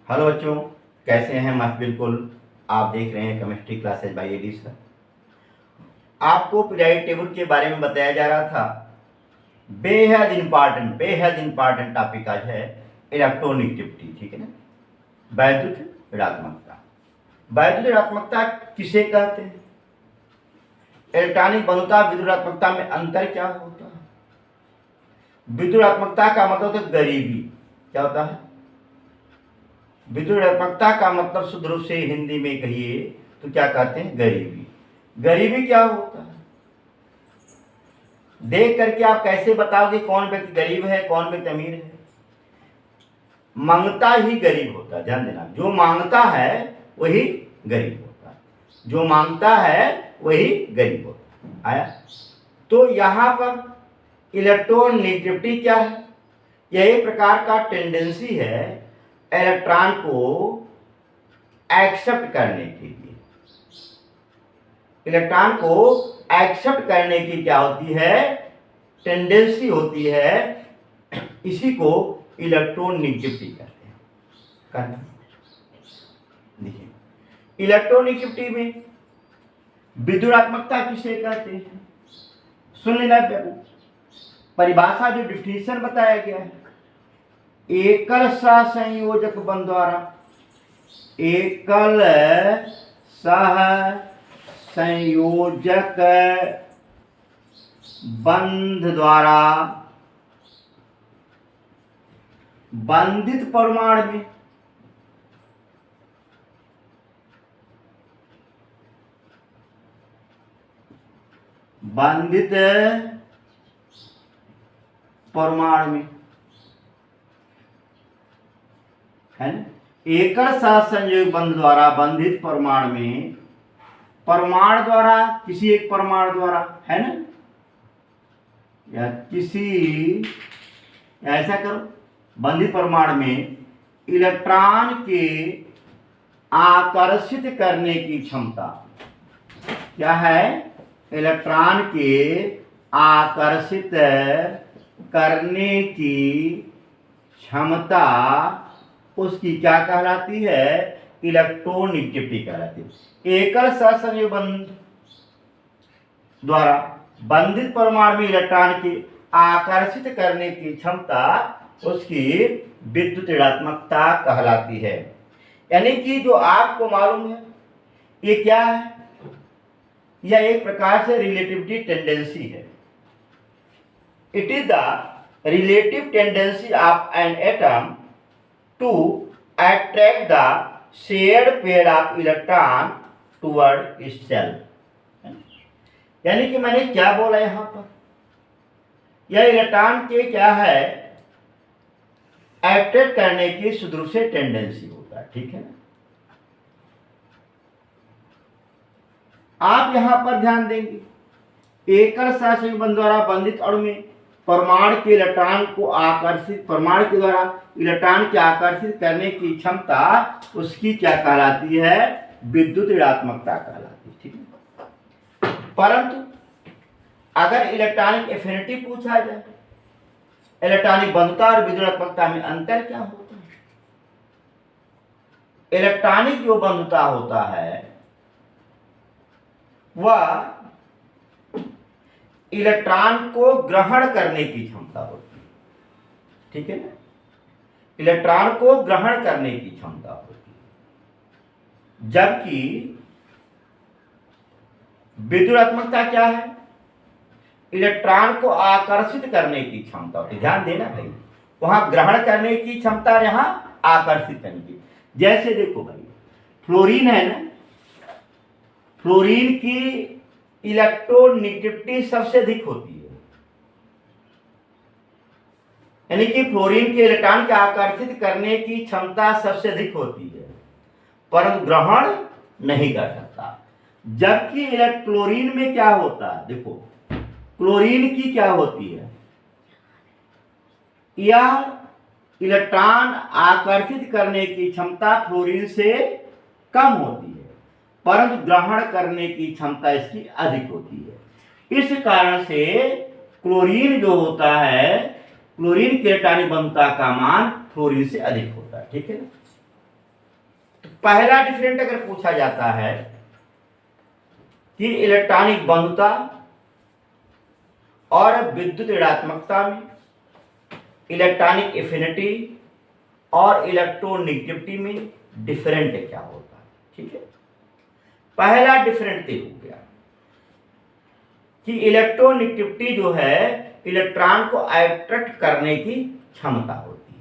Hello बच्चों, कैसे हैं? मस्त बिल्कुल। आप देख रहे हैं chemistry classes by AD sir. आपको पीरियोडिक टेबल के बारे में बताया जा रहा था। बेहद इंपॉर्टेंट टॉपिक आज है इलेक्ट्रोनेगेटिविटी। ठीक है ना। वैद्युत ऋणात्मकता। वैद्युत ऋणात्मकता किसे कहते हैं? इलेक्ट्रॉनिक बंधुता विद्युत ऋणात्मकता में अंतर क्या होता है? विद्युत ऋणात्मकता का मतलब होता है गरीबी। क्या होता है? विद्युत ऋणात्मकता का मतलब शुद्ध रूप से हिंदी में कहिए तो क्या कहते हैं? गरीबी। गरीबी क्या होता है? देख करके आप कैसे बताओगे कौन व्यक्ति गरीब है, कौन व्यक्ति अमीर है? मांगता ही गरीब होता है। ध्यान देना, जो मांगता है वही गरीब होता है। जो मांगता है वही गरीब होता है। आया? तो यहां पर इलेक्ट्रोनेगेटिविटी क्या है? यह एक प्रकार का टेंडेंसी है इलेक्ट्रॉन को एक्सेप्ट करने के लिए। इलेक्ट्रॉन को एक्सेप्ट करने की क्या होती है? टेंडेंसी होती है। इसी को इलेक्ट्रोनेगेटिविटी कहते हैं। देखिए, इलेक्ट्रोनेगेटिविटी में विद्युतात्मकता किसे कहते हैं? सुन लेना। परिभाषा जो डिफिनेशन बताया गया है, एकल सहसंयोजक बंध द्वारा, एकल सहसंयोजक बंध द्वारा बंधित परमाणु में बंधित परमाणु में है ना। एकल सहसंयोजक बंध द्वारा बंधित परमाणु में, परमाणु द्वारा, किसी एक परमाणु द्वारा, है ना, या किसी, ऐसा करो, बंधित परमाणु में इलेक्ट्रॉन के आकर्षित करने की क्षमता क्या है? इलेक्ट्रॉन के आकर्षित करने की क्षमता उसकी क्या कहलाती है? इलेक्ट्रोनेगेटिविटी कहलाती है। एकल सहसंयोजक बंध द्वारा बंधित परमाणु में इलेक्ट्रॉन की आकर्षित करने की क्षमता उसकी विद्युत ऋणात्मकता कहलाती है। यानी कि जो आपको मालूम है ये क्या है? यह एक प्रकार से रिलेटिविटी टेंडेंसी है। It is the relative tendency of an atom to attract the shared pair of electron toward itself। यानी कि मैंने क्या बोला यहां पर? यह इलेक्ट्रॉन के क्या है? अट्रैक्ट करने की शुद्ध रूप से टेंडेंसी होता है। ठीक है ना। आप यहां पर ध्यान देंगे, एकल सहसंयोजक बंध द्वारा बंधित अणु में परमाणु के इलेक्ट्रॉन को आकर्षित, परमाणु के द्वारा इलेक्ट्रॉन के आकर्षित करने की क्षमता उसकी क्या कहलाती है? विद्युत ऋणात्मकता कहलाती है। ठीक है। परंतु अगर इलेक्ट्रॉनिक एफिनिटी पूछा जाए, इलेक्ट्रॉनिक बंधुता और विद्युत ऋणात्मकता में अंतर क्या होता है? इलेक्ट्रॉनिक जो बंधुता होता है वह इलेक्ट्रॉन को ग्रहण करने की क्षमता होती है। ठीक है ना। इलेक्ट्रॉन को ग्रहण करने की क्षमता होती है, जबकि विद्युतात्मकता क्या है? इलेक्ट्रॉन को आकर्षित करने की क्षमता होती है। ध्यान देना भाई, वहां ग्रहण करने की क्षमता, यहां आकर्षित करने की। जैसे देखो भाई, फ्लोरीन है ना, फ्लोरीन की इलेक्ट्रोनेगेटिविटी सबसे अधिक होती है। यानी कि फ्लोरीन के इलेक्ट्रॉन को आकर्षित करने की क्षमता सबसे अधिक होती है, परंतु ग्रहण नहीं कर सकता। जबकि क्लोरीन में क्या होता है? देखो, क्लोरीन की क्या होती है? यह इलेक्ट्रॉन आकर्षित करने की क्षमता फ्लोरीन से कम होती है, परंतु ग्रहण करने की क्षमता इसकी अधिक होती है। इस कारण से क्लोरीन जो होता है, क्लोरीन के इलेक्ट्रॉनिक बंधुता का मान फ्लोरीन से अधिक होता है। ठीक है ना। पहला डिफरेंट अगर पूछा जाता है कि इलेक्ट्रॉनिक बंधुता और विद्युत ऋणात्मकता में, इलेक्ट्रॉनिक एफिनिटी और इलेक्ट्रोनेगेटिविटी में डिफरेंट क्या होता है। ठीक है, पहला डिफरेंट हो गया कि इलेक्ट्रोनेगेटिविटी जो है इलेक्ट्रॉन को अट्रैक्ट करने की क्षमता होती है,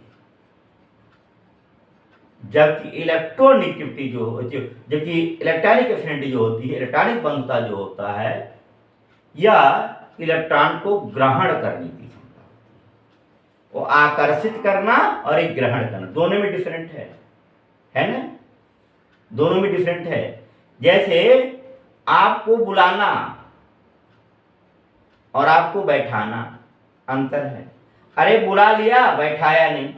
जबकि इलेक्ट्रोनेगेटिविटी जबकि इलेक्ट्रॉनिक एफिनिटी जो होती है, इलेक्ट्रॉनिक बंधुता जो होता है, या इलेक्ट्रॉन को ग्रहण करने की क्षमता होती है। वो आकर्षित करना और एक ग्रहण करना, दोनों में डिफरेंट है ना, दोनों में डिफरेंट है। जैसे आपको बुलाना और आपको बैठाना अंतर है। अरे बुला लिया, बैठाया नहीं।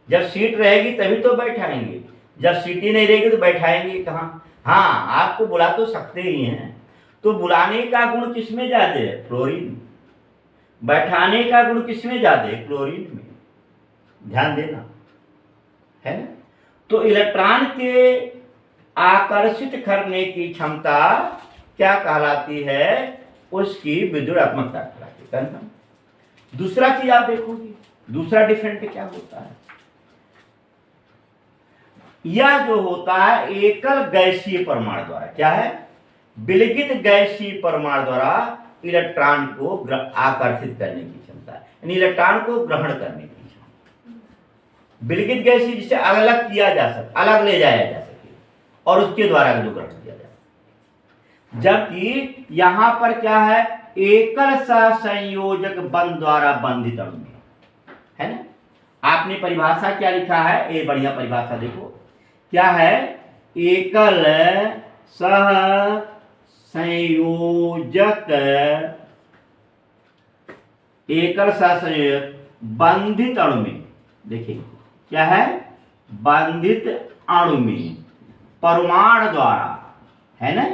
जब सीट रहेगी तभी तो बैठाएंगे, जब सीट ही नहीं रहेगी तो बैठाएंगे कहाँ। हाँ, आपको बुला तो सकते ही हैं, तो बुलाने का गुण किसमें ज्यादा है? क्लोरीन में। बैठाने का गुण किसमें ज्यादा है? क्लोरीन में। ध्यान देना, है ना। तो इलेक्ट्रॉन के आकर्षित करने की क्षमता क्या कहलाती है? उसकी विद्युतात्मकता कहलाती है। दूसरा चीज आप देखोगे, दूसरा डिफरेंट क्या होता है? यह जो होता है एकल गैसीय परमाणु द्वारा, क्या है? विलगित गैसीय परमाणु द्वारा इलेक्ट्रॉन को आकर्षित करने की क्षमता, यानी इलेक्ट्रॉन को ग्रहण करने की क्षमता। विलगित गैसीय जिसे अलग किया जा सके, अलग ले जाया जा सके और उसके द्वारा जो ग्रहण किया जाए। जबकि यहां पर क्या है? एकल सहसंयोजक बंध द्वारा बंधित अणु में, है ना। आपने परिभाषा क्या लिखा है? ये बढ़िया परिभाषा देखो, क्या है? एकल सहसंयोजक बंधित अणु में, देखिए क्या है? बंधित अणु में परमाणु द्वारा, है ना,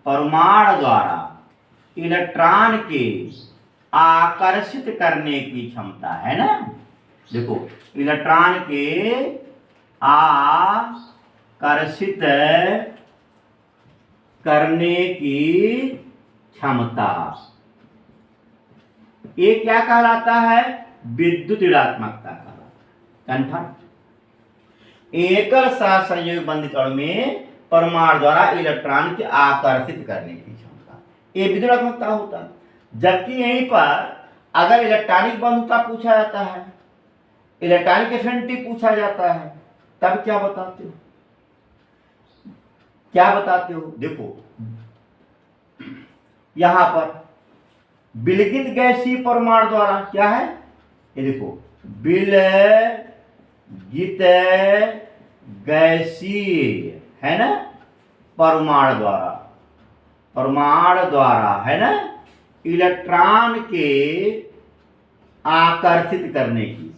परमाणु द्वारा इलेक्ट्रॉन के आकर्षित करने की क्षमता, है ना। देखो, इलेक्ट्रॉन के आकर्षित करने की क्षमता, ये क्या कहलाता है? विद्युत ऋणात्मकता कहलाता है। कन्फर्म। एकल सहसंयोजक बंधित अणु में परमाणु द्वारा इलेक्ट्रॉन के आकर्षित करने की क्षमता, ये विद्युतात्मकता होता है। जबकि यहीं पर अगर इलेक्ट्रॉनिक बंधुता पूछा जाता है, इलेक्ट्रॉनिक एफिनिटी पूछा जाता है, तब क्या बताते हो? क्या बताते हो? देखो, यहां पर विलगित गैसीय परमाणु द्वारा क्या है? ये देखो, विलगित गैसीय, है ना, परमाणु द्वारा, है ना, इलेक्ट्रॉन के आकर्षित करने की।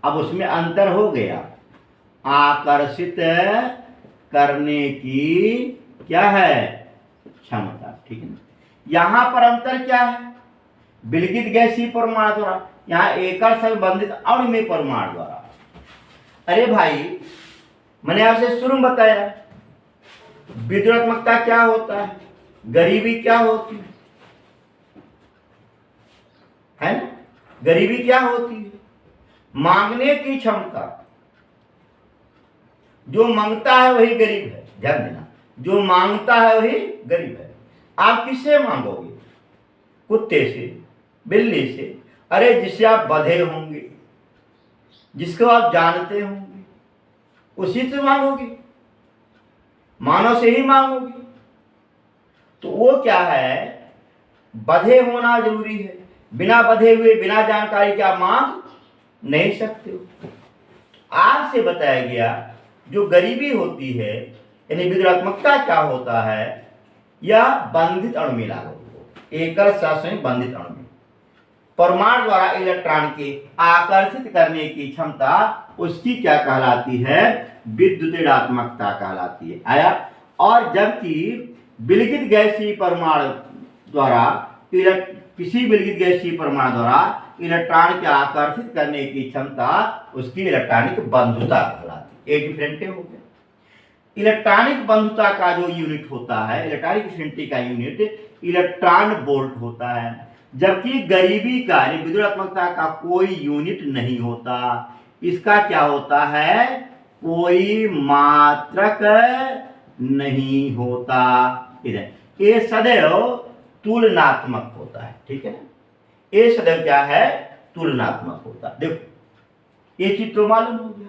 अब उसमें अंतर हो गया, आकर्षित करने की क्या है? क्षमता। ठीक है ना। यहां पर अंतर क्या है? विलगित गैसीय परमाणु द्वारा, यहां एकल संबंधित अणु में परमाणु द्वारा। अरे भाई, मैंने आपसे शुरू में बताया विद्युतात्मकता क्या होता है, गरीबी क्या होती है ना। गरीबी क्या होती है? मांगने की क्षमता। जो मांगता है वही गरीब है। ध्यान देना, जो मांगता है वही गरीब है। आप किससे मांगोगे? कुत्ते से, बिल्ली से, अरे जिससे आप बंधे होंगे, जिसको आप जानते होंगे, उसी से मांगोगे, मानव से ही मांगोगे। तो वो क्या है? बंधे होना जरूरी है। बिना बंधे हुए, बिना जानकारी के आप मांग नहीं सकते हो। आपसे बताया गया जो गरीबी होती है, यानी विद्युतात्मकता क्या होता है, या बंधित अणु में लागू हो, एकल सहसंयोजक बंधित अणु में परमाणु द्वारा इलेक्ट्रॉन के आकर्षित करने की क्षमता, उसकी क्या कहलाती है? विद्युत ऋणात्मकता कहलाती है। आया। और जबकि विलगित गैसीय परमाणु द्वारा, किसी विलगित गैसीय परमाणु द्वारा इलेक्ट्रॉन के आकर्षित करने की क्षमता उसकी इलेक्ट्रॉनिक बंधुता कहलाती है। ये डिफरेंट हो गया। इलेक्ट्रॉनिक बंधुता का जो यूनिट होता है, इलेक्ट्रॉनिक एफिनिटी का यूनिट इलेक्ट्रॉन वोल्ट होता है, जबकि गरीबी का यानी विद्युतात्मकता का कोई यूनिट नहीं होता। इसका क्या होता है, कोई मात्रक नहीं होता। ये सदैव तुलनात्मक होता है, ठीक है ना। ये सदैव क्या है, तुलनात्मक होता है। देखो ये चीज तो मालूम हो गया।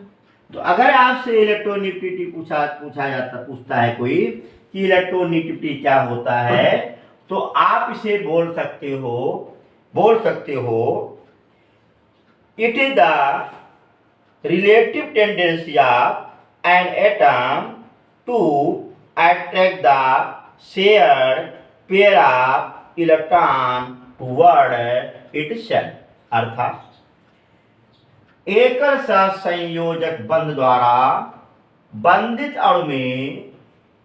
तो अगर आपसे इलेक्ट्रोनेगेटिविटी पूछता है कोई कि इलेक्ट्रोनेगेटिविटी क्या होता है, तो आप इसे बोल सकते हो it is the relative tendency of an atom to attract the shared pair of electron toward itself. अर्थात एकल सहसंयोजक बंध द्वारा बंधित अणु में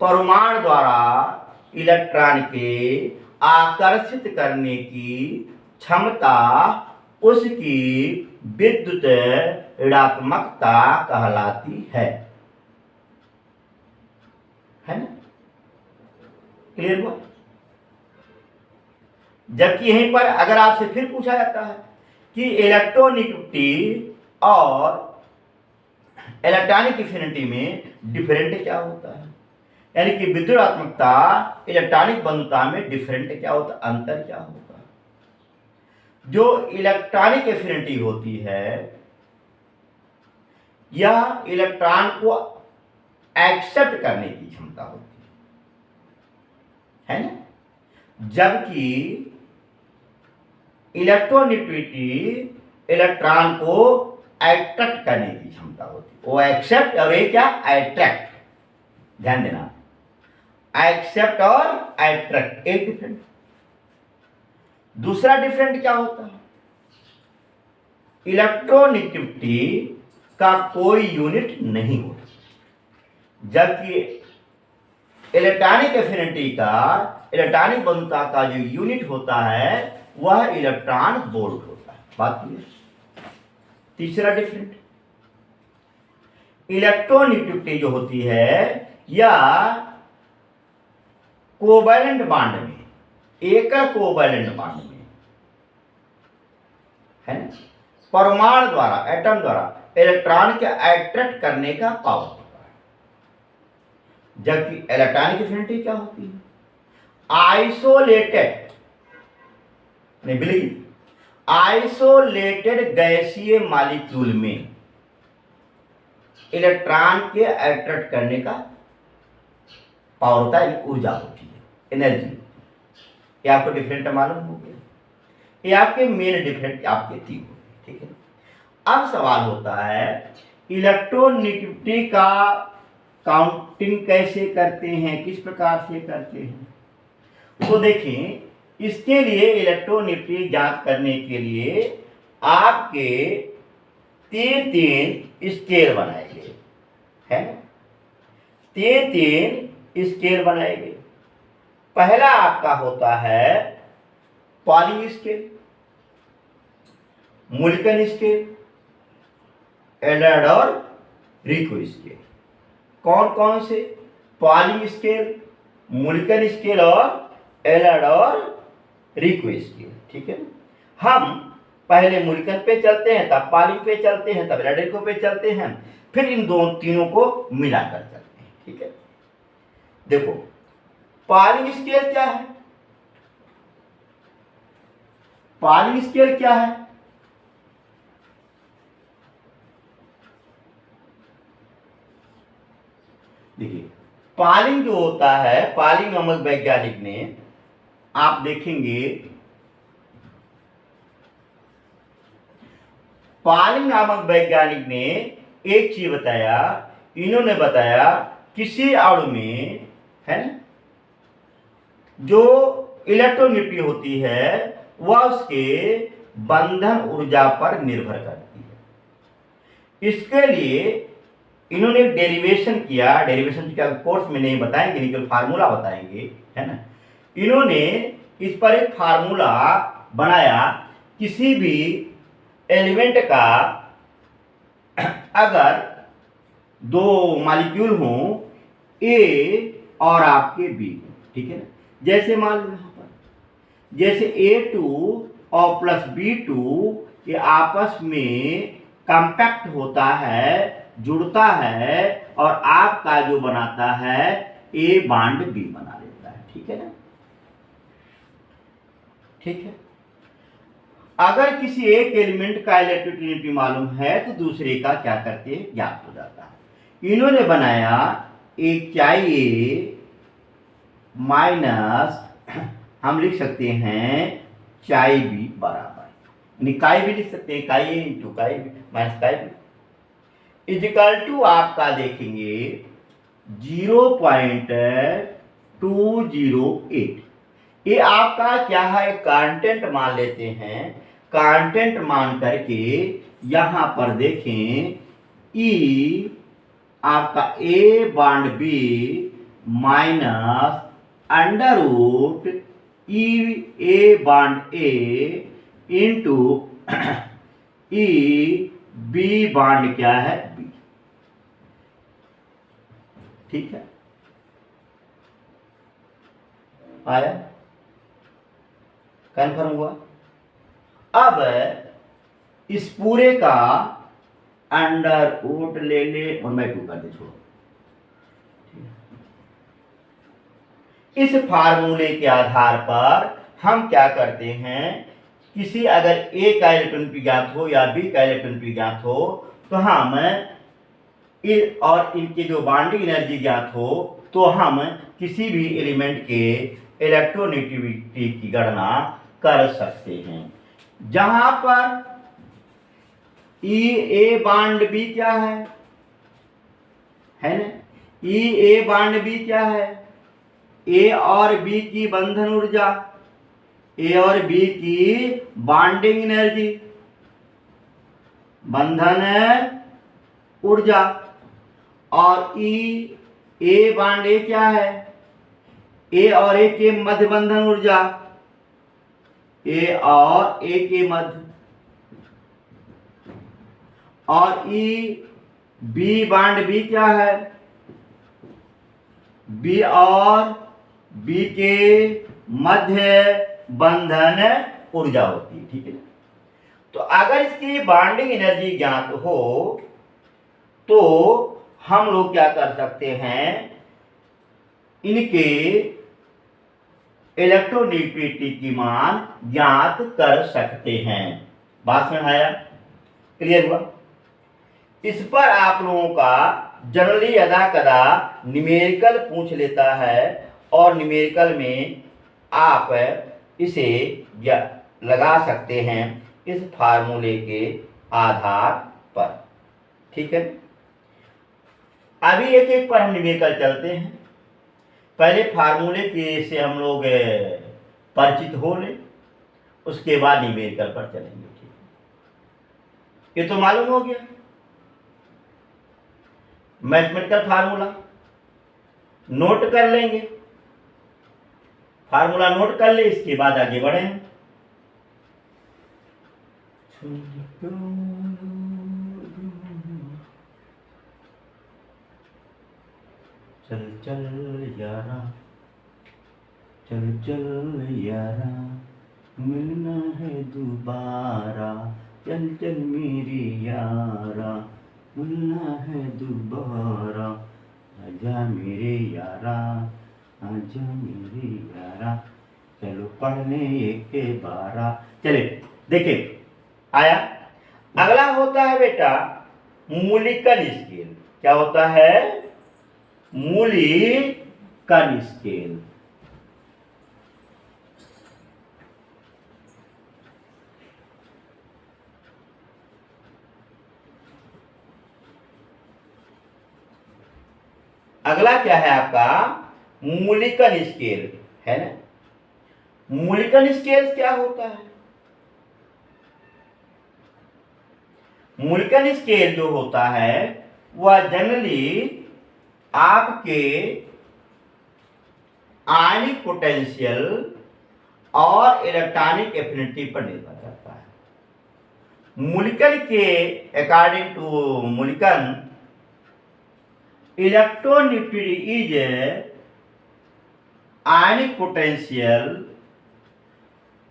परमाणु द्वारा इलेक्ट्रॉन के आकर्षित करने की क्षमता उसकी विद्युत ऋणात्मकता कहलाती है ना। क्लियर हुआ। जबकि यहीं पर अगर आपसे फिर पूछा जाता है कि इलेक्ट्रोनेगेटिविटी और इलेक्ट्रॉनिक एफिनिटी में डिफरेंट क्या होता है, यानी कि विद्युतात्मकता इलेक्ट्रॉनिक बंधुता में डिफरेंट क्या होता है, अंतर क्या होता है। जो इलेक्ट्रॉनिक एफिनिटी होती है यह इलेक्ट्रॉन को एक्सेप्ट करने की क्षमता होती है ना, जबकि इलेक्ट्रोनेगेटिविटी इलेक्ट्रॉन को अट्रैक्ट करने की क्षमता होती है। वो एक्सेप्ट और ये क्या, अट्रैक्ट। ध्यान देना, एक्सेप्ट और अट्रैक्ट एक डिफरेंट। दूसरा डिफरेंट क्या होता है, इलेक्ट्रोनेगेटिविटी का कोई यूनिट नहीं होता, जबकि इलेक्ट्रॉनिक एफिनिटी का इलेक्ट्रॉनिक बंधुता का जो यूनिट होता है वह इलेक्ट्रॉन वोल्ट होता है। बात क्लियर। तीसरा डिफरेंट, इलेक्ट्रोनेगेटिविटी जो होती है या कोवैलेंट बॉन्ड में, एकल कोवैलेंट बॉन्ड में है ना, परमाणु द्वारा एटम द्वारा इलेक्ट्रॉन के अट्रैक्ट करने का पावर होता है, जबकि इलेक्ट्रॉनिक एफिनिटी क्या होती है, आइसोलेटेड नहीं बिलीव आइसोलेटेड गैसीय मॉलिक्यूल में इलेक्ट्रॉन के अट्रैक्ट करने का पावर होता है, ऊर्जा होती है, एनर्जी। ये आपको डिफरेंट मालूम हो गया। ये आपके मेन डिफरेंट आपके तीन हो गए, ठीक है। अब सवाल होता है इलेक्ट्रोनेगेटिविटी का काउंटिंग कैसे करते हैं, किस प्रकार से करते हैं। तो देखें, इसके लिए इलेक्ट्रोनेगेटिविटी ज्ञात करने के लिए आपके तीन स्केल बनाए गए है ना, तीन स्केल बनाए गए। पहला आपका होता है पॉलिंग स्केल, मुल्कन स्केल, एलर्ड और रिको स्केल। कौन कौन से, पॉलिंग स्केल, मुल्कन स्केल और एलर्ड और रिको स्केल, ठीक है। हम पहले मुल्कन पे चलते हैं, तब पॉलिंग पे चलते हैं, तब एलर्ड रिको पे चलते हैं, फिर इन तीनों को मिलाकर चलते हैं, ठीक है। देखो पॉलिंग स्केल क्या है, पॉलिंग स्केल क्या है, देखिए पॉलिंग जो होता है, पॉलिंग नामक वैज्ञानिक ने, आप देखेंगे पॉलिंग नामक वैज्ञानिक ने एक चीज बताया, इन्होंने बताया किसी अणु में है ना जो इलेक्ट्रोनेगेटिविटी होती है वह उसके बंधन ऊर्जा पर निर्भर करती है। इसके लिए इन्होंने डेरिवेशन किया, डेरिवेशन क्या कोर्स में नहीं बताएंगे, लेकिन फार्मूला बताएंगे, है ना। इन्होंने इस पर एक फार्मूला बनाया, किसी भी एलिमेंट का अगर दो मॉलिक्यूल हों ए और आपके बी, ठीक है ना, जैसे मान लो यहाँ पर जैसे A2 और प्लस B2 ये आपस में कॉम्पैक्ट होता है, जुड़ता है और आपका जो बनाता है ए बॉन्ड बी बना देता है, ठीक है ना। ठीक है, अगर किसी एक एलिमेंट का इलेक्ट्रोनेगेटिविटी मालूम है तो दूसरे का क्या करते हैं ज्ञात हो जाता है। इन्होंने बनाया एक चाहिए माइनस, हम लिख सकते हैं चाई बी बराबर, यानी काई भी लिख सकते हैं, काई ए इंटू काई बी माइनस काई बी इजिकल टू आपका देखेंगे 0.208। ये आपका क्या है, कांस्टेंट मान लेते हैं। कांस्टेंट मान करके यहां पर देखें ई आपका A bond B minus under root E A bond A into E B bond क्या है बी, ठीक है, आया, कन्फर्म हुआ। अब इस पूरे का अंडर रूट ले ले और मैं 2 कर दे, छोड़ो। इस फार्मूले के आधार पर हम क्या करते हैं, किसी अगर ए का इलेक्ट्रॉन ज्ञात हो या बी का इलेक्ट्रॉन ज्ञात हो तो हम और इनके जो बॉन्डिंग एनर्जी ज्ञात हो तो हम किसी भी एलिमेंट के इलेक्ट्रोनेगेटिविटी की गणना कर सकते हैं। जहां पर ई ए बॉन्ड बी क्या है ना, ई ए बॉन्ड बी क्या है, ए और बी की बंधन ऊर्जा, ए और बी की बॉन्डिंग एनर्जी, बंधन ऊर्जा, और ई ए बॉन्ड ए क्या है, ए और ए के मध्य बंधन ऊर्जा, ए और ए के मध्य, और ई बी बॉन्ड बी क्या है, बी और बी के मध्य बंधन ऊर्जा होती है, ठीक है। तो अगर इसकी बॉन्डिंग एनर्जी ज्ञात हो तो हम लोग क्या कर सकते हैं, इनके इलेक्ट्रोनेगेटिविटी की मान ज्ञात कर सकते हैं। बात समझ आया, क्लियर हुआ। इस पर आप लोगों का जनरली यदा कदा न्यूमेरिकल पूछ लेता है और न्यूमेरिकल में आप इसे लगा सकते हैं इस फार्मूले के आधार पर, ठीक है। अभी एक एक पर हम न्यूमेरिकल चलते हैं। पहले फार्मूले के से हम लोग परिचित हो ले, उसके बाद न्यूमेरिकल पर चलेंगे, ठीक है। ये तो मालूम हो गया मैथमेटिकल फार्मूला, नोट कर लेंगे, फार्मूला नोट कर ले, इसके बाद आगे बढ़े। चल चल यारा, चल चल यारा, मिलना है दोबारा, चल चल मेरे यारा, मिलना है दोबारा, आजा मेरे यारा, आजा मेरे यारा, चलो पढ़ने एक बारा। चले देखे आया। अगला होता है बेटा मूलिकन स्केल। क्या होता है, मूलिकन स्केल। अगला क्या है आपका, मूलिकन स्केल, है ना। मूलिकन स्केल क्या होता है, मूलिकन स्केल जो होता है वह जनरली आपके आयनिक पोटेंशियल और इलेक्ट्रॉनिक एफिनिटी पर निर्भर करता है। मुलिकन के according to Mulliken electronegativity is ionic potential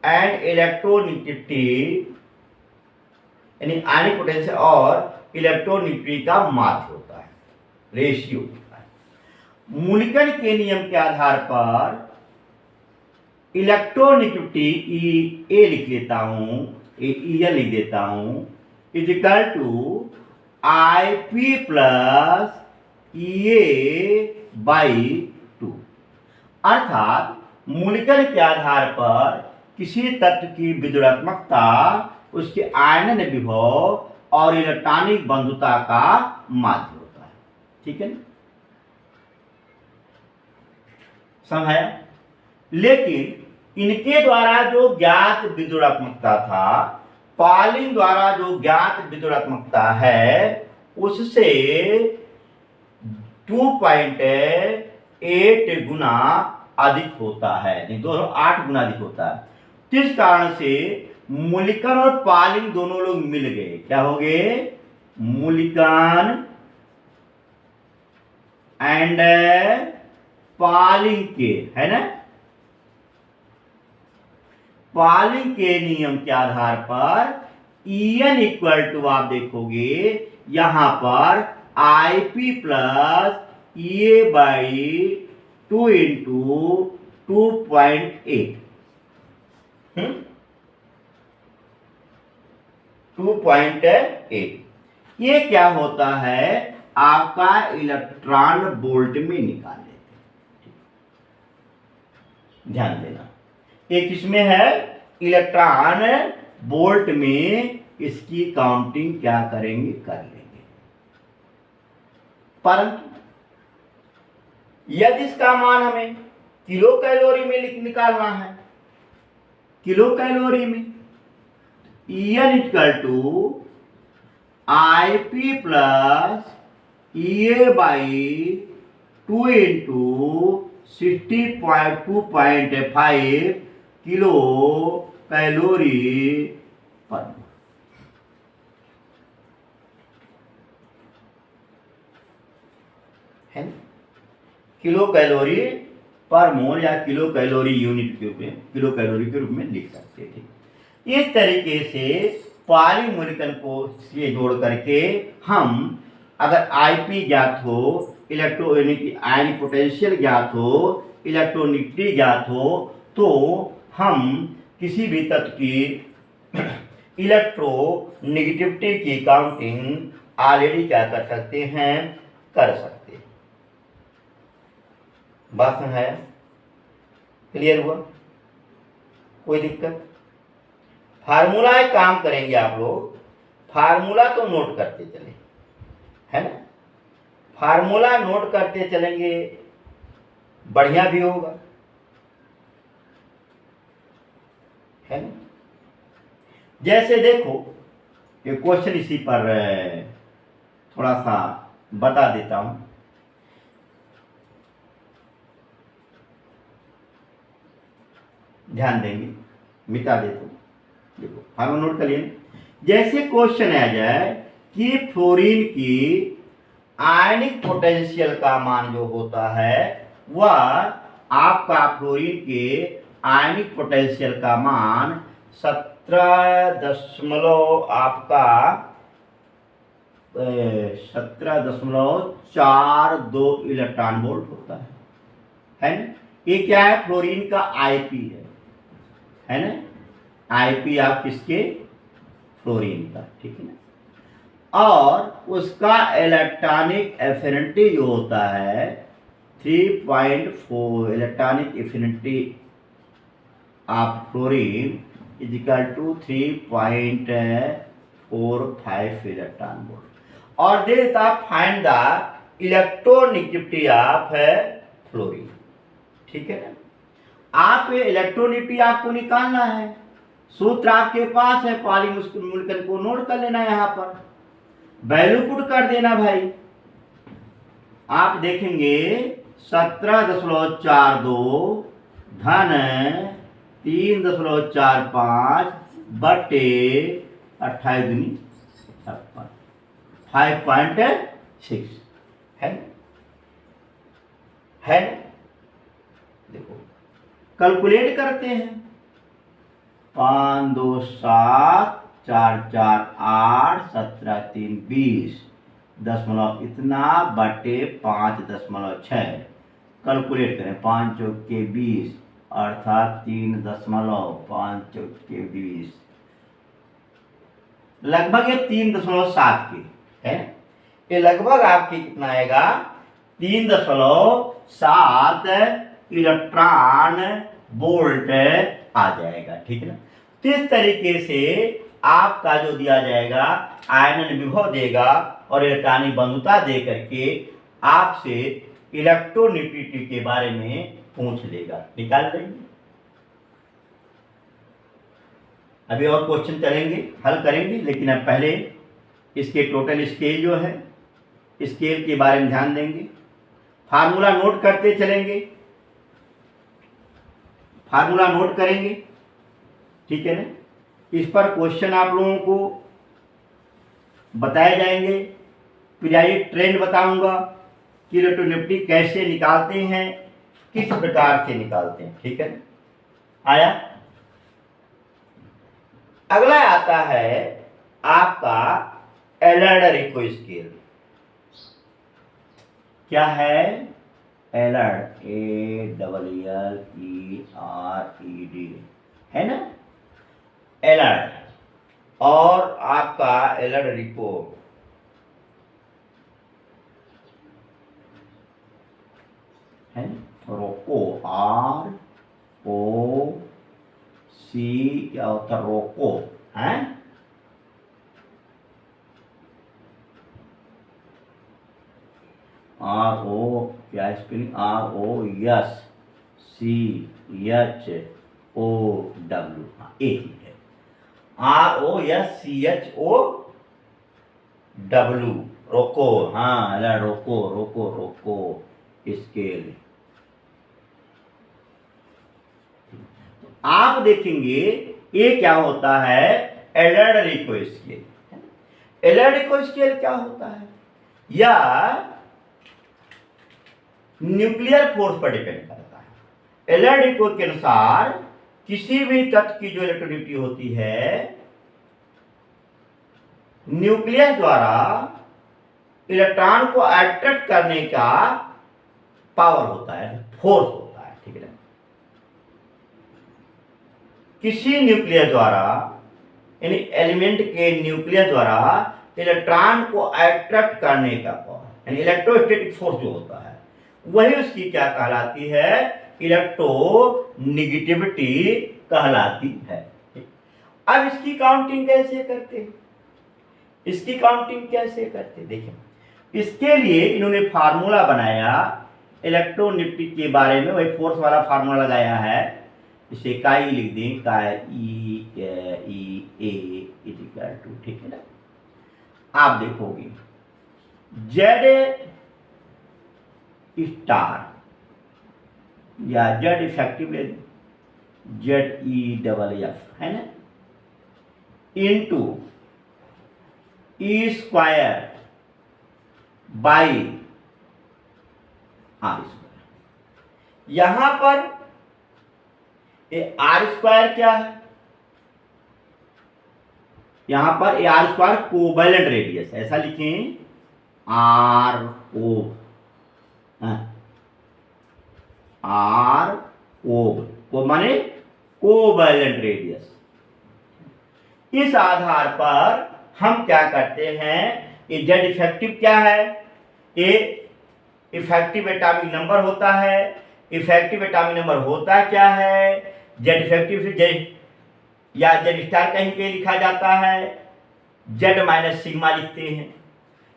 and electronegativity, यानी आयनिक पोटेंशियल और इलेक्ट्रोनेगेटिविटी का माध्य होता है, रेशियो होता है। मुलिकन के नियम के आधार पर इलेक्ट्रोनेगेटिविटी ए लिख लेता हूं, ए लिख देता हूं, is equal to IP plus EA by 2। अर्थात मुलिकन के आधार पर किसी तत्व की विद्युदात्मकता उसके आयनन विभव और इलेक्ट्रॉनिक बंधुता का माध्य होता है। ठीक है ना, समझाया। लेकिन इनके द्वारा जो ज्ञात विद्युदात्मकता था, पॉलिंग द्वारा जो ज्ञात विद्युदात्मकता है उससे 2.8 गुना अधिक होता है, नहीं 208 गुना अधिक होता है। इस कारण से मुलिकन और पॉलिंग दोनों लोग मिल गए, क्या हो गए, मुलिकन एंड पॉलिंग के, है ना, पॉलिंग के नियम के आधार पर En इक्वल टू आप देखोगे यहां पर IP plus EA by 2 into 2.8, 2.8। ये क्या होता है, आपका इलेक्ट्रॉन वोल्ट में निकाल लेते हैं, ध्यान देना। ये किसमें है, इलेक्ट्रॉन वोल्ट में इसकी काउंटिंग क्या करेंगे, कर लेंगे। परंतु यदि इसका मान हमें किलो कैलोरी में निकालना है, किलो कैलोरी में, En equal to IP plus EA by 2 into 60.2.5 kilo calorie per mole, है ना, किलो कैलोरी पर मोल या किलो कैलोरी यूनिट के रूप में, किलो कैलोरी के रूप में लिख सकते हैं। इस तरीके से पॉलीमोलिकन को से जोड़ करके हम अगर IP ज्ञात हो, आयनिक पोटेंशियल ज्ञात हो, इलेक्ट्रोनेगेटिविटी ज्ञात हो, तो हम किसी भी तत्व की इलेक्ट्रोनेगेटिविटी की काउंटिंग ऑलरेडी क्या कर सकते हैं, कर सकते हैं। बात समझाया, क्लियर हुआ, कोई दिक्कत। फार्मूला एक काम करेंगे आप लोग, फार्मूला तो नोट करते चले, है ना, फार्मूला नोट करते चलेंगे, बढ़िया भी होगा, है ना। जैसे देखो ये क्वेश्चन इसी पर थोड़ा सा बता देता हूं। ध्यान देंगे, मिटा देता हूं, देखो फार्मूला नोट कर लिए। जैसे क्वेश्चन आ जाए कि फ्लोरीन की आयनिक पोटेंशियल का मान जो होता है वह आपका फ्लोरीन के आयनिक पोटेंशियल का मान 17 आपका 17.42 इलेक्ट्रॉन वोल्ट होता है ना। ये क्या है, फ्लोरीन का IP है ना, IP आप किसके, फ्लोरीन का, ठीक है ना। और उसका इलेक्ट्रॉनिक एफिनिटी जो होता है 3.4 electronic affinity of fluorine is equal to 3.45 electron volt, और दे देता find the electronegativity of fluorine, ठीक है ना। आप इलेक्ट्रोनेगेटिविटी आपको निकालना है, सूत्र आपके पास है, पॉलीमोलिकन को नोट कर लेना है, यहां पर वैल्यू पुट कर देना भाई। आप देखेंगे 17.42 धन 3.45 बटे 28 दूनी 56, 5.6 है ना? देखो कैलकुलेट करते हैं। 5 2 7 4 4 8 17 3 20 दशमलव इतना बटे 5.6। कैलकुलेट करें। 5 चौके 20 अर्थात 3.5 चौके 20 लगभग ये 3.7 के है। ये लगभग आपके कितना आएगा? 3.7 इलेक्ट्रॉन वोल्ट आ जाएगा। ठीक है ना? तो इस तरीके से आपका जो दिया जाएगा आयनन विभव देगा और इलेक्ट्रॉनिक बंधुता दे करके आपसे इलेक्ट्रोनेगेटिविटी के बारे में पूछ लेगा। निकाल लेंगे। अभी और क्वेश्चन चलेंगे, हल करेंगे, लेकिन अब पहले इसके टोटल स्केल जो है स्केल के बारे में ध्यान देंगे। फार्मूला नोट करते चलेंगे, फार्मूला नोट करेंगे। ठीक है ना? इस पर क्वेश्चन आप लोगों को बताए जाएंगे। पीरियाडिक ट्रेंड बताऊंगा कि इलेक्ट्रोनेगेटिविटी कैसे निकालते हैं, किस प्रकार से निकालते हैं। ठीक है ना? आया। अगला आता है आपका एलर्ड स्केल। क्या है? एलर्ड, ALLERED है ना? एलर्ड। और आपका एलर्ड रिको है, रोको, ROC क्या होता है? रोको है। RO क्या स्पेलिंग? ROSCHOW। एक ही है। ROSCHOW रोको। हाँ, रोको रोको रोको स्केल। आप देखेंगे ये क्या होता है? एलर्ड रिको स्केल। एलर्ड रिको स्केल क्या होता है? या न्यूक्लियर फोर्स पर डिपेंड करता है। एलर्ड रिको के अनुसार किसी भी तत्व की जो इलेक्ट्रोनेगेटिविटी होती है न्यूक्लियस द्वारा इलेक्ट्रॉन को अट्रैक्ट करने का पावर होता है, फोर्स होता है। ठीक है? किसी न्यूक्लियस द्वारा यानी एलिमेंट के न्यूक्लियस द्वारा इलेक्ट्रॉन को अट्रैक्ट करने का पावर यानी इलेक्ट्रोस्टैटिक फोर्स जो होता है वही उसकी क्या कहलाती है? इलेक्ट्रोनेगेटिविटी कहलाती है। अब इसकी काउंटिंग कैसे करते हैं? इसकी काउंटिंग कैसे करते? देखिए, इसके लिए इन्होंने फार्मूला बनाया इलेक्ट्रोनेगेटिविटी के बारे में। वही फोर्स वाला फार्मूला लगाया है। इसे काई लिख दें, काई E इक्वल टू। ठीक है ना? आप देखोगे जेड स्टार या जेड इफेक्टिव ZEFF है ना, into E square by R square. यहां पर ये R स्क्वायर क्या है? यहां पर ये R स्क्वायर कोवैलेंट रेडियस, ऐसा लिखें RO, को माने कोवैलेंट रेडियस। इस आधार पर हम क्या करते हैं? ये जेड इफेक्टिव क्या है? ये इफेक्टिव एटॉमिक नंबर होता है। इफेक्टिव एटॉमिक नंबर होता क्या है? जेड इफेक्टिव से जेड या जेड स्टार कहीं पे लिखा जाता है, जेड माइनस सिग्मा लिखते हैं।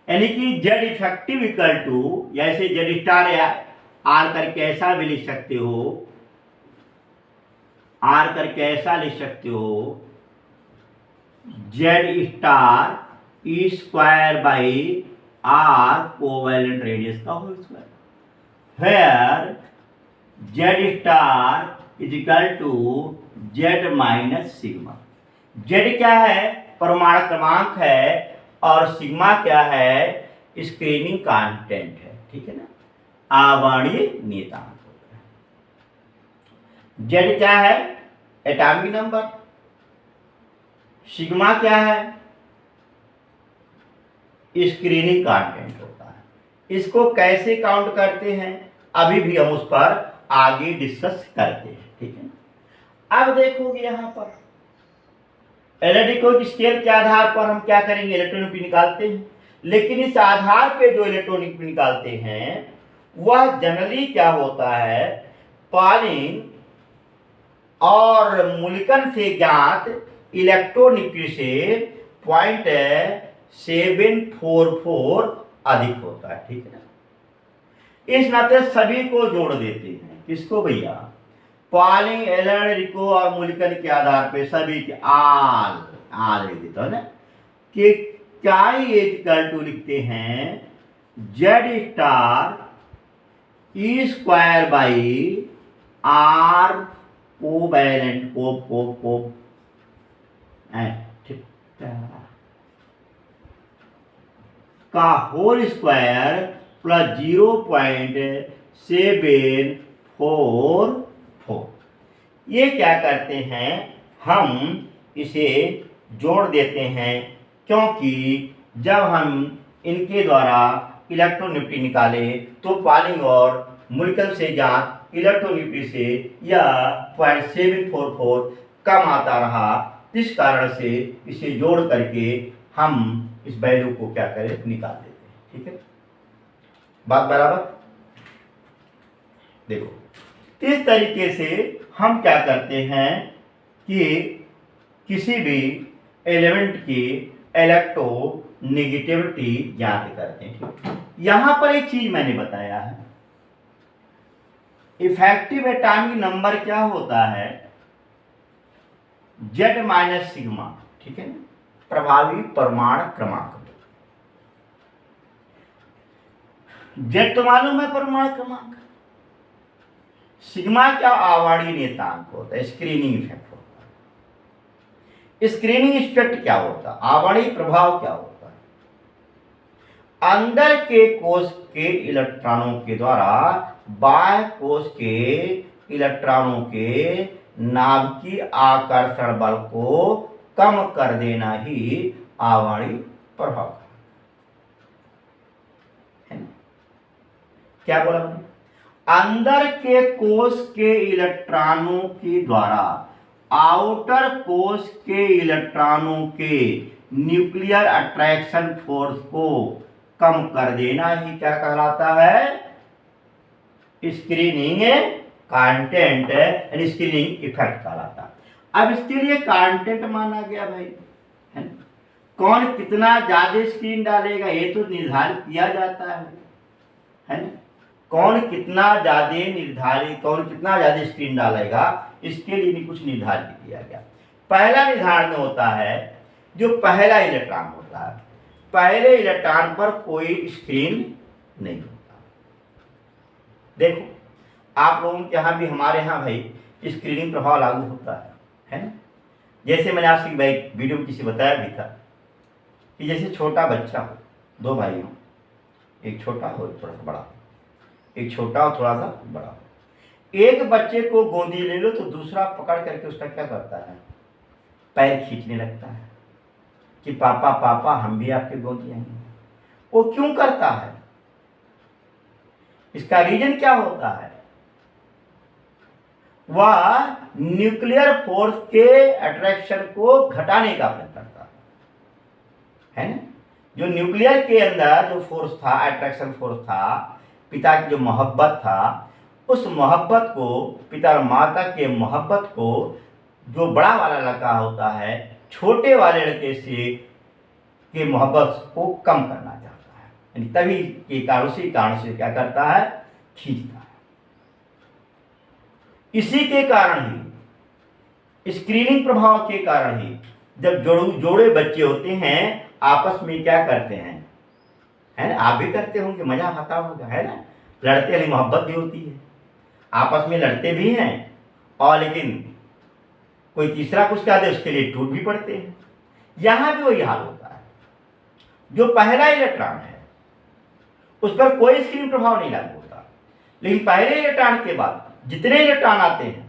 यानी कि जेड इफेक्टिव इक्वल टू, जैसे जेड स्टार या आर करके ऐसा भी लिख सकते हो, आर करके ऐसा लिख सकते हो, Z star E square by R covalent radius का whole square, where Z star is equal to Z minus sigma. Z क्या है? परमाणु क्रमांक है और सिग्मा क्या है, स्क्रीनिंग कांस्टेंट है, ठीक है ना, आवर्णीय नियतांक होता है। जेड क्या है, एटॉमिक नंबर, सिग्मा क्या है, स्क्रीनिंग कांस्टेंट होता है। इसको कैसे काउंट करते हैं अभी भी हम उस पर आगे डिस्कस करते हैं, ठीक है। अब देखोगे यहां पर एलईडी को स्केल के आधार पर हम क्या करेंगे, इलेक्ट्रॉनिक निकालते हैं, लेकिन इस आधार पे जो इलेक्ट्रॉनिक निकालते हैं वह जनरली क्या होता है, पॉलिंग और मुल्कन से ज्ञात इलेक्ट्रोनिकी से 0.744 अधिक होता है, ठीक है ना। इस नाते सभी को जोड़ देते हैं, किसको भैया, पॉलिंग, एलन, रिको और मुल्कन के आधार पे सभी के आल लिख देता है ना, कि क्या इक्वल टू लिखते हैं Z star E square by R covalent को का होल स्क्वायर प्लस 0.744। ये क्या करते हैं, हम इसे जोड़ देते हैं, क्योंकि जब हम इनके द्वारा इलेक्ट्रोनिफ्टी निकाले तो पॉलिंग और मुल्कन से ज्ञात इलेक्ट्रोनिफ्टी से यह 0.744 कम आता रहा। इस कारण से इसे जोड़ करके हम इस वैल्यू को क्या करें, निकाल देते हैं, ठीक है, बात बराबर। देखो इस तरीके से हम क्या करते हैं कि किसी भी एलिमेंट की इलेक्ट्रोनेगेटिविटी ज्ञात करते हैं। यहां पर एक चीज मैंने बताया है, इफेक्टिव एटॉमिक नंबर क्या होता है, जेड माइनस सिग्मा, ठीक है ना, प्रभावी परमाणु क्रमांक। जेड तो मालूम है परमाणु क्रमांक, सिग्मा क्या आवर्णीय नियतांक होता है, स्क्रीनिंग इफेक्ट होता है। स्क्रीनिंग इफेक्ट क्या होता है, आवर्णीय प्रभाव क्या होता है, अंदर के कोश के इलेक्ट्रॉनों के द्वारा बाह्य कोश के इलेक्ट्रॉनों के नाभिकीय आकर्षण बल को कम कर देना ही आवर्णीय प्रभाव है ना। क्या बोला मैंने, अंदर के कोश के इलेक्ट्रॉनों के द्वारा आउटर कोश के इलेक्ट्रॉनों के न्यूक्लियर अट्रैक्शन फोर्स को कम कर देना ही क्या कहलाता है, स्क्रीनिंग कांटेंट यानी स्क्रीनिंग इफेक्ट कहलाता है। अब इसके लिए कांटेंट माना गया भाई, है ना, कौन कितना ज्यादा स्क्रीन डालेगा ये तो निर्धारित किया जाता है ना, कौन कितना ज्यादा स्क्रीन डालेगा इसके लिए भी कुछ निर्धारित किया गया। पहला निर्धारण होता है जो पहला इलेक्ट्रॉन होता है, पहले इलेक्ट्रॉन पर कोई स्क्रीन नहीं होता। देखो आप लोगों के यहाँ भी हमारे यहाँ भाई स्क्रीनिंग प्रभाव लागू होता है ना। जैसे मैंने आपसे भाई वीडियो में किसी बताया भी था कि जैसे छोटा बच्चा हो, दो भाई हो, एक छोटा हो थोड़ा सा बड़ा, एक छोटा हो थोड़ा सा बड़ा हो, एक बच्चे को गोदी ले लो तो दूसरा पकड़ करके उसका क्या करता है, पैर खींचने लगता है कि पापा पापा हम भी आपके गोदी आएंगे। वो क्यों करता है, इसका रीजन क्या होता है, वह न्यूक्लियर फोर्स के अट्रैक्शन को घटाने का प्रयत्न करता है ना। जो न्यूक्लियर के अंदर जो फोर्स था, अट्रैक्शन फोर्स था, पिता की जो मोहब्बत था, उस मोहब्बत को, पिता और माता के मोहब्बत को जो बड़ा वाला लड़का होता है छोटे वाले लड़के से के मोहब्बत को कम करना चाहता है, यानी तभी के कारण से क्या करता है, खींचता है। इसी के कारण ही, स्क्रीनिंग प्रभाव के कारण ही जब जोड़े बच्चे होते हैं आपस में क्या करते हैं, है ना, आप भी करते होंगे, मजा आता होगा, है ना, लड़ते हैं, मोहब्बत भी होती है, आपस में लड़ते भी हैं और लेकिन कोई तीसरा कुछ कह दे उसके लिए टूट भी पड़ते हैं। यहां भी वही हाल होता है। जो पहला इलेक्ट्रॉन है उस पर कोई स्क्रीन प्रभाव नहीं लागू होता, लेकिन पहले इलेक्ट्रॉन के बाद जितने इलेक्ट्रॉन आते हैं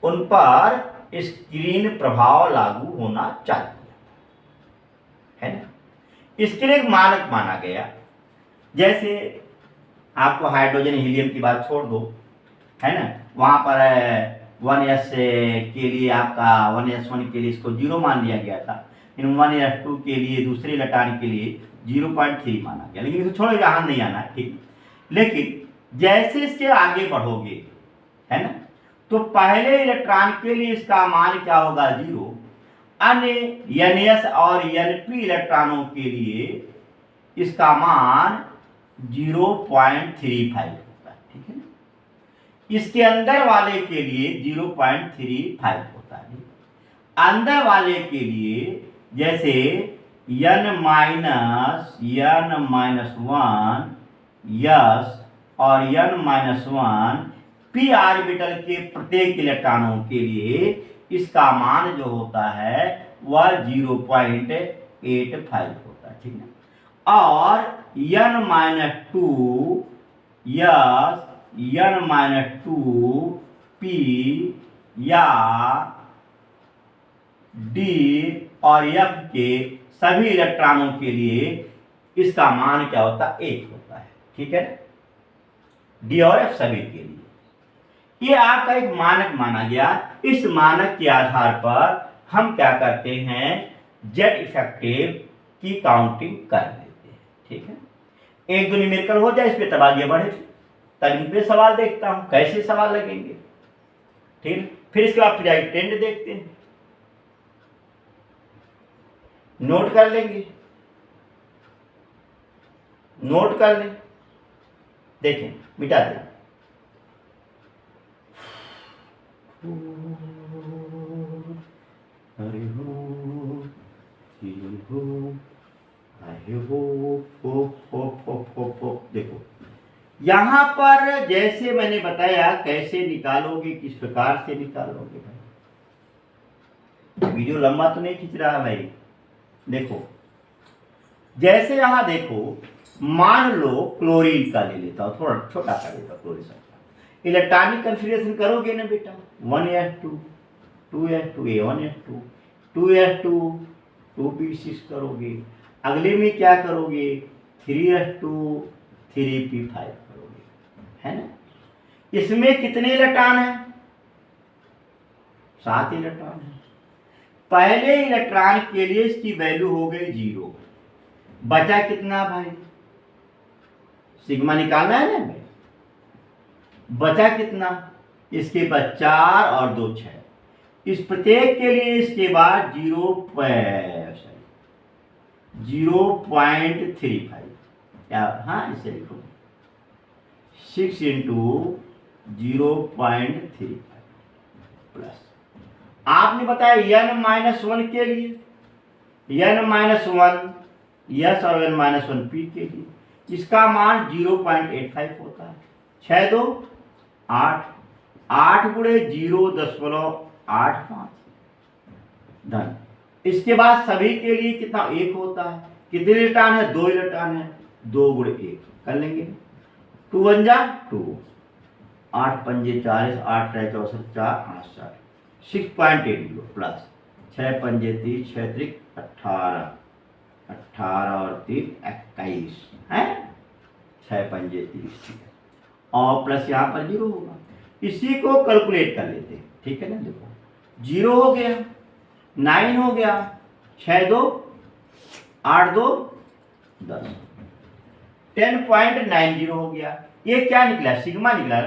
उन पर स्क्रीन प्रभाव लागू होना चाहिए, है ना। इसके लिए एक मानक माना गया। जैसे आपको हाइड्रोजन हीलियम की बात छोड़ दो, है ना, वहां पर 1s के लिए आपका 1s1 के लिए इसको 0 मान लिया गया था, लेकिन 1s2 के लिए दूसरे इलेक्ट्रॉन के लिए 0.3 माना गया, लेकिन इसको छोड़ो, यहाँ नहीं आना है, ठीक। लेकिन जैसे इसके आगे बढ़ोगे, है ना, तो पहले इलेक्ट्रॉन के लिए इसका मान क्या होगा 0, अन्य ns और np इलेक्ट्रॉनों के लिए इसका मान 0.35 होता है, ठीक है ना। इसके अंदर वाले के लिए 0.35 होता है। अंदर वाले के लिए जैसे n माइनस 1 यस और n-1 p ऑर्बिटल के प्रत्येक इलेक्ट्रॉनों के लिए इसका मान जो होता है वह 0.85 होता है, ठीक है। और n-2 यस n-2 p या d और f के सभी इलेक्ट्रॉनों के लिए इसका मान क्या होता है 1 होता है, ठीक है। d और f सभी के लिए ये आपका एक मानक माना गया। इस मानक के आधार पर हम क्या करते हैं, जेड इफेक्टिव की काउंटिंग कर लेते हैं, ठीक है। एक दो न्यूमेरिकल हो जाए इस पे तब आगे बढ़े, तब इन पे सवाल देखता हूं कैसे सवाल लगेंगे, ठीक। फिर इसके बाद पीरियोडिक टेंड देखते हैं, नोट कर लेंगे, नोट कर लें, देखें मिटा दें। हरि हो देखो यहां पर जैसे मैंने बताया कैसे निकालोगे, किस प्रकार से निकालोगे भाई। वीडियो लंबा तो नहीं खींच रहा भाई। देखो जैसे यहां देखो, मान लो क्लोरीन का ले लेता हूं, थोड़ा छोटा सा लेता हूं क्लोरीन। इलेक्ट्रॉनिक कन्फिगरेशन करोगे ना बेटा, 1s2 2s2 a1s2 2s2 2p6 करोगे। अगले में क्या करोगे 3s2 3p5 करोगे, है ना। इसमें कितने इलेक्ट्रॉन हैं 7 इलेक्ट्रॉन है। पहले इलेक्ट्रॉन के लिए इसकी वैल्यू हो गई 0, बचा कितना भाई, सिग्मा निकालना है ना भाई, बचा कितना, इसके बाद 4 और 2 6। इस प्रत्येक के लिए इसके बाद 0.35 क्या, हाँ इसे लिखो 6 × 0.35 प्लस आपने बताया n-1 के लिए, n-1 यस और n-1 p के लिए इसका मान 0.85 होता है। 6 2 8 8 गुणे 0.85 धन। इसके बाद सभी के लिए कितना 1 होता है। कितने इलेक्ट्रॉन है 2 इलेक्ट्रॉन है, 2 गुणे 1 कर लेंगे। 2 1 जा 2 8 पंजे 40 8 रहे 64 4 8 7 6.80 प्लस 6 पंजे 30 6 त्रिक 18 18 और 3 21 है 6 पंजे 30 और प्लस यहाँ पर 0 होगा। इसी को कैलकुलेट कर लेते हैं, ठीक है ना। देखो 0 हो गया, 9 हो गया, 6 2 8 2 10 10.90 हो गया। ये क्या निकला सिग्मा निकला।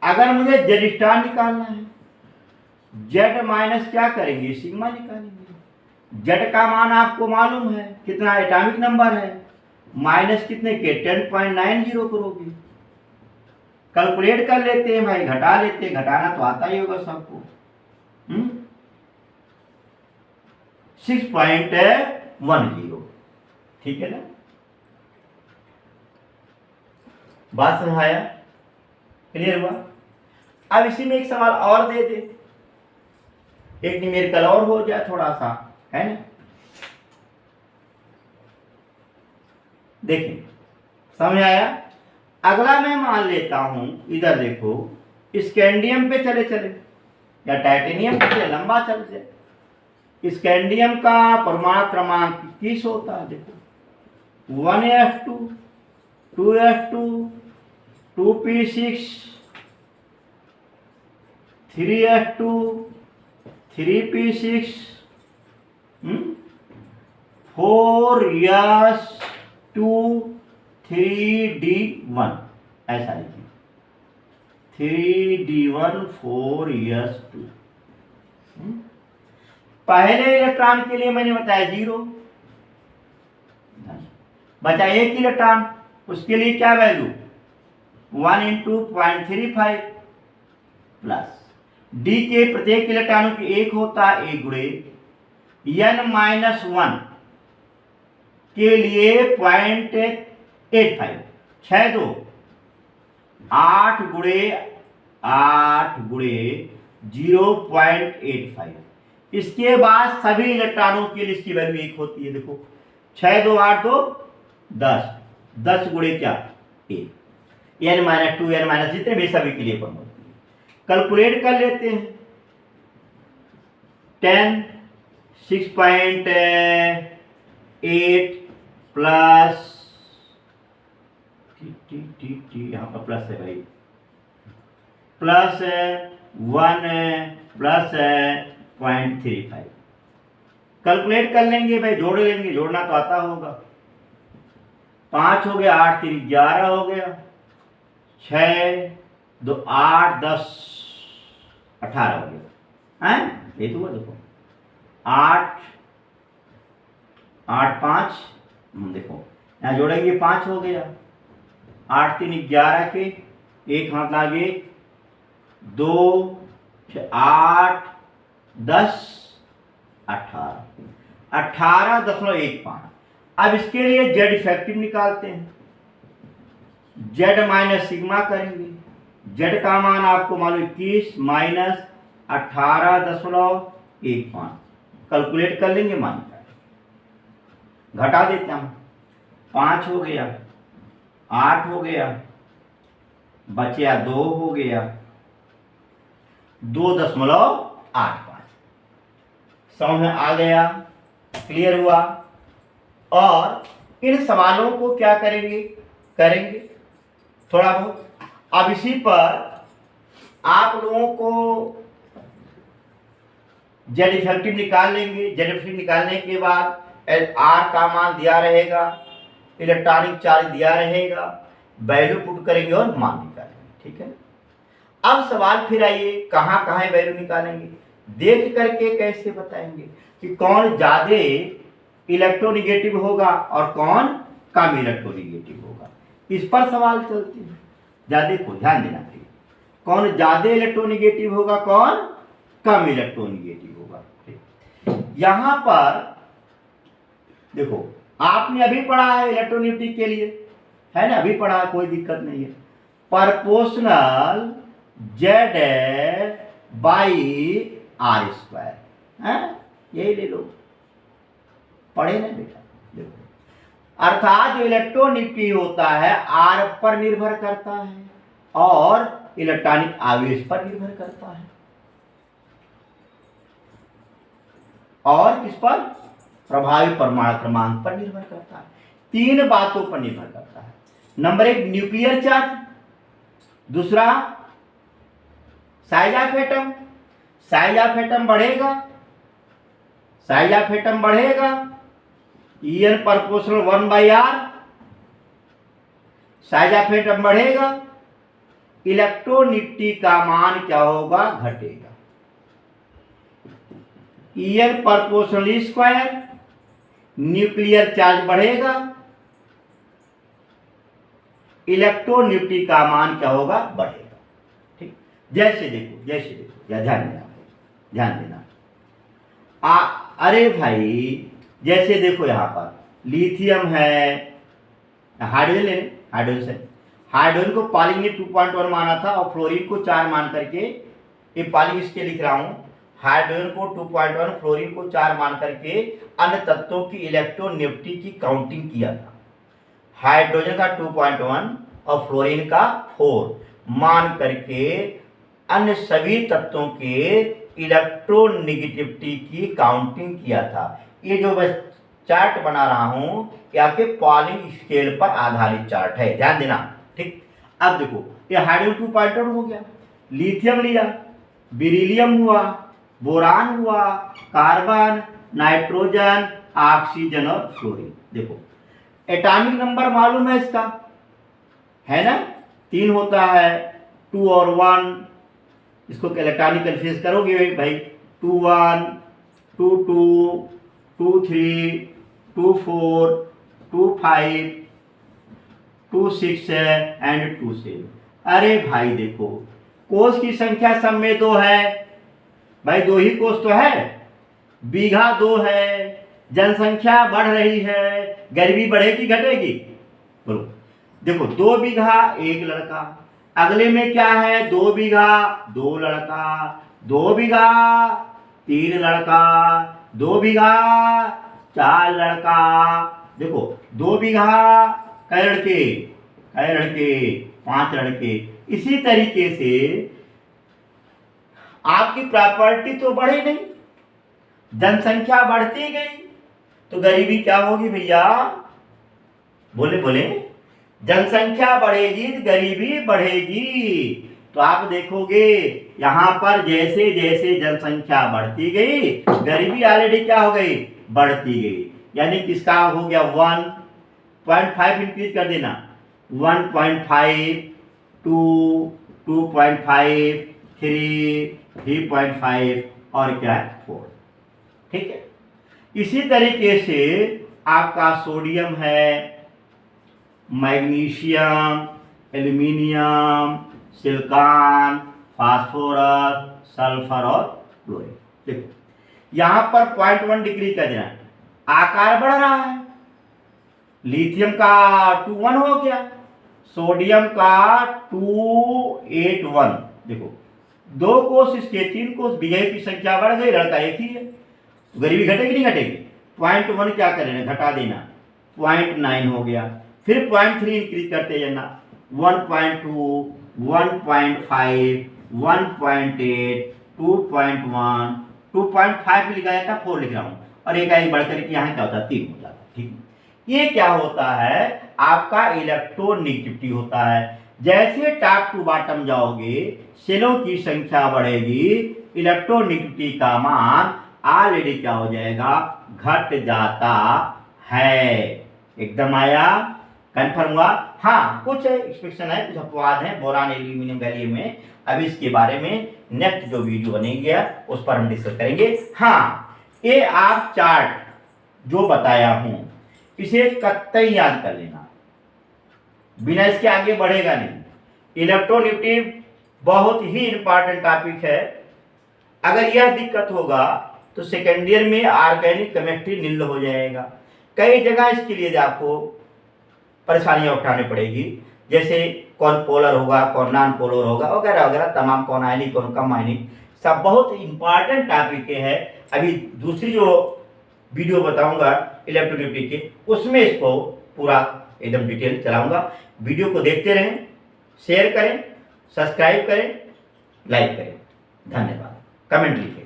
अगर मुझे जेड स्टार निकालना है, जेड माइनस क्या करेंगे सिग्मा निकालेंगे। जेड का मान आपको मालूम है कितना एटॉमिक नंबर है, माइनस कितने के 10.90 करोगे। कैलकुलेट कर लेते हैं भाई, घटा लेते हैं, घटाना तो आता ही होगा सबको। 6.10 ठीक है ना। बात समझाया, क्लियर हुआ। अब इसी में एक सवाल और दे दे, एक न्यूमेरिकल और हो जाए थोड़ा सा, है ना। देखिए समझ आया। अगला मैं मान लेता हूं, इधर देखो, स्कैंडियम पे चले या टाइटेनियम पे चले, लंबा चल जाए। स्कैंडियम का परमाणु क्रमांक 21 होता है। देखो 1s2 2s2 2p6 3s2 3p6 4s2 3d1, ऐसा लिखिए 3d1 4s2। पहले इलेक्ट्रॉन के लिए मैंने बताया 0, बचा एक इलेक्ट्रॉन, उसके लिए क्या वैल्यू 1 × 0.35 प्लस डी के प्रत्येक इलेक्ट्रॉनों की एक होता है 1 गुणे n-1 के लिए 0.85 6 2 8 गुणे 0.85। इसके बाद सभी इलेक्ट्रॉनों के लिए इसकी वैल्यू 1 होती है। देखो 6 2 8 2 10 10 गुणे क्या 1, n-2 n- जितने भी सभी के लिए कम होती है। कैलकुलेट कर लेते हैं 10 6.8 प्लस यहाँ पर प्लस है भाई, प्लस 1 प्लस 0.35। कैलकुलेट कर लेंगे भाई, जोड़ लेंगे, जोड़ना तो आता होगा। 5 हो गया, 8 3 11 हो गया, 6 2 8 10 18 हो गया है। ये तो देखो 8 8 5, देखो यहाँ जोड़ेंगे 5 हो गया, 8 3 11 के एक हाथ लागे 2 8 10 18 18.15। अब इसके लिए जेड इफेक्टिव निकालते हैं, जेड माइनस सिग्मा करेंगे। जेड का मान आपको मालूम 21 माइनस 18.15। कैलकुलेट कर लेंगे, मान घटा देता हूं, 5 हो गया, 8 हो गया, बचा 2 हो गया, 2.85। समझ में आ गया, क्लियर हुआ। और इन सवालों को क्या करेंगे थोड़ा बहुत। अब इसी पर आप लोगों को जेड इफेक्टिव निकाल लेंगे। जेड इफेक्टिव निकालने के बाद आर का मान दिया रहेगा, इलेक्ट्रॉनिक चार्ज दिया रहेगा, वैल्यू पुट करेंगे और मान निकालेंगे। ठीक है। अब सवाल फिर आइए, कहाँ कहाँ वैल्यू निकालेंगे, देख करके कैसे बताएंगे कि कौन ज्यादा इलेक्ट्रोनिगेटिव होगा और कौन कम इलेक्ट्रोनिगेटिव होगा। इस पर सवाल चलते हैं, ज्यादा को ध्यान देना चाहिए। कौन ज्यादा इलेक्ट्रोनिगेटिव होगा, कौन कम इलेक्ट्रोनिगेटिव होगा। यहां पर देखो, आपने अभी पढ़ा है इलेक्ट्रोनिगेटिव के लिए, है ना, अभी पढ़ा है, कोई दिक्कत नहीं है। Proportional Z by R square, यही ले लो, पढ़े ना बेटा। देखो अर्थात जो इलेक्ट्रोनिगेटिव होता है आर पर निर्भर करता है और इलेक्ट्रॉनिक आवेश पर निर्भर करता है, और किस पर, प्रभावी परमाणु क्रमांक पर निर्भर करता है। 3 बातों पर निर्भर करता है। नंबर 1 न्यूक्लियर चार्ज, दूसरा size of atom, size of atom बढ़ेगा, साइज ऑफ एटम बढ़ेगा, En proportional 1/r, size of atom बढ़ेगा, इलेक्ट्रोनिगेटिविटी का मान क्या होगा, घटेगा। En proportional square, nuclear charge बढ़ेगा, इलेक्ट्रोनिगेटिविटी का मान क्या होगा, बढ़ेगा। ठीक, जैसे देखो ध्यान देना। अरे भाई, जैसे देखो यहाँ पर लिथियम है, हाइड्रोजन हाइड्रोजन को पॉलिंग ने 2.1 माना था और फ्लोरीन को 4 मान करके, ये पॉलिंग इसके लिख रहा हूं। हाइड्रोजन को 2.1, फ्लोरीन को 4 मान करके अन्य तत्वों की इलेक्ट्रोनेगेटिविटी की काउंटिंग किया था। हाइड्रोजन का 2.1 और फ्लोरीन का 4 मान करके अन्य सभी तत्वों के इलेक्ट्रोनेगेटिविटी की काउंटिंग किया था। ये जो बस चार्ट बना रहा हूं ये आपके पॉलिंग स्केल पर आधारित चार्ट है, ध्यान देना। ठीक, अब देखो ये हाइड्रोजन 2.1 हो गया, लिथियम लिया, बेरिलियम हुआ, बोरान हुआ, कार्बन, नाइट्रोजन, ऑक्सीजन और फ्लोरीन। देखो एटॉमिक नंबर मालूम है इसका, है ना, 3 होता है, 2 और 1, इसको इलेक्ट्रॉनिक कन्फ्यूज करोगे भाई, 2 1, 2 2, 2 3, 2 4, 2 5, 2 6 एंड 2 7। अरे भाई देखो कोष की संख्या सब में 2 है भाई, 2 ही कोष तो है, बीघा 2 है, जनसंख्या बढ़ रही है, गरीबी बढ़ेगी घटेगी, बोलो। देखो 2 बीघा 1 लड़का, अगले में क्या है 2 बीघा 2 लड़का, 2 बीघा 3 लड़का, 2 बीघा 4 लड़का। देखो 2 बीघा कई लड़के 5 लड़के। इसी तरीके से आपकी प्रॉपर्टी तो बढ़ी नहीं, जनसंख्या बढ़ती गई, तो गरीबी क्या होगी भैया, बोले जनसंख्या बढ़ेगी तो गरीबी बढ़ेगी। तो आप देखोगे यहां पर जैसे जैसे जनसंख्या बढ़ती गई गरीबी ऑलरेडी क्या हो गई, बढ़ती गई। यानी किसका हो गया 1.5 इंक्रीज कर देना, 1.5, 2, 2.5, 3, 3.5 और क्या है 4। ठीक है, इसी तरीके से आपका सोडियम है, magnesium, aluminium, silicon, phosphorus, sulphur और क्लोरीन। देखो यहां पर 0.1 डिग्री का देना, आकार बढ़ रहा है, लिथियम का 2.1 हो गया, सोडियम का 281। देखो 2 कोष इसके 3 कोष, बीघे की संख्या बढ़ गई, लड़का एक ही है, गरीबी घटेगी नहीं घटेगी। 0.1 क्या करें, घटा देना, 0.9 हो गया, फिर 0.3 इंक्रीज करते जाना, 1.2, 1.5, 1.8, 2.1, 2.5 लिखा जाता, 4 लिख रहा हूं, और एक बढ़कर के यहाँ क्या होता है 3 हो जाता है। ठीक, ये क्या होता है आपका इलेक्ट्रोनेगेटिविटी होता है। जैसे टॉप टू बॉटम जाओगे सेलों की संख्या बढ़ेगी, इलेक्ट्रोनेगेटिविटी का मान ऑलरेडी क्या हो जाएगा, घट जाता है। एकदम आया, कंफर्म हुआ। हाँ कुछ एक्सपेक्टेशन है, कुछ अपवाद है बोरान एल्यूमिनियम गैलियम में, अभी इसके बारे में नेक्स्ट जो वीडियो बनेगी उस पर हम डिस्कस करेंगे। हाँ ये आप चार्ट जो बताया हूं इसे कतई याद कर लेना, बिना इसके आगे बढ़ेगा नहीं। इलेक्ट्रोनेगेटिव बहुत ही इंपॉर्टेंट टॉपिक है, अगर यह दिक्कत होगा तो सेकेंड ईयर में ऑर्गेनिक केमिस्ट्री निल हो जाएगा। कई जगह इसके लिए आपको परेशानियां उठानी पड़ेगी, जैसे कौन पोलर होगा, कौन नॉन पोलर होगा वगैरह वगैरह, तमाम कौन आयनिक कौन कम आयनिक, सब बहुत इंपॉर्टेंट टॉपिक है। अभी दूसरी जो वीडियो बताऊंगा इलेक्ट्रोनेगेटिव के, उसमें इसको पूरा एकदम डिटेल चलाऊंगा। वीडियो को देखते रहें, शेयर करें, सब्सक्राइब करें, लाइक करें। धन्यवाद। कमेंट लिखें।